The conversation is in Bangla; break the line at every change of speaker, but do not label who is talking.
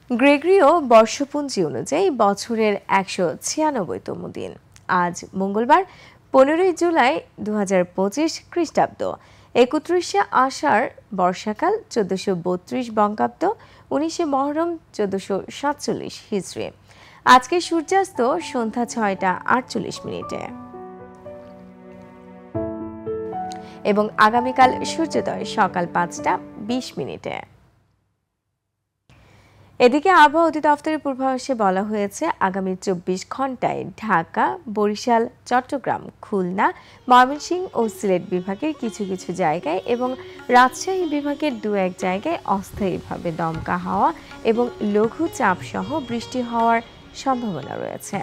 গ্রেগরীয় বর্ষপঞ্জি অনুযায়ী বছরের ১৯৬তম দিন আজ মঙ্গলবার ১৫ জুলাই ২০২৫ খ্রিস্টাব্দ ৩১শে আষাঢ় বর্ষাকাল ১৪৩২ বঙ্গাব্দ ১৯শে মহরম ১৪৪৭ হিজরি। আজকে সূর্যাস্ত সন্ধ্যা ৬টা ৪৮ মিনিটে এবং আগামীকাল সূর্যোদয় সকাল ৫টা ২০ মিনিটে। এদিকে আবহাওয়া অধিদপ্তরের পূর্বাভাসে বলা হয়েছে আগামী ২৪ ঘন্টায় ঢাকা, বরিশাল, চট্টগ্রাম, খুলনা, ময়মনসিংহ ও সিলেট বিভাগের কিছু কিছু জায়গায় এবং রাজশাহী বিভাগের দু-এক জায়গায় অস্থায়ীভাবে দমকা হাওয়া এবং লঘু চাপ সহ বৃষ্টি হওয়ার সম্ভাবনা রয়েছে।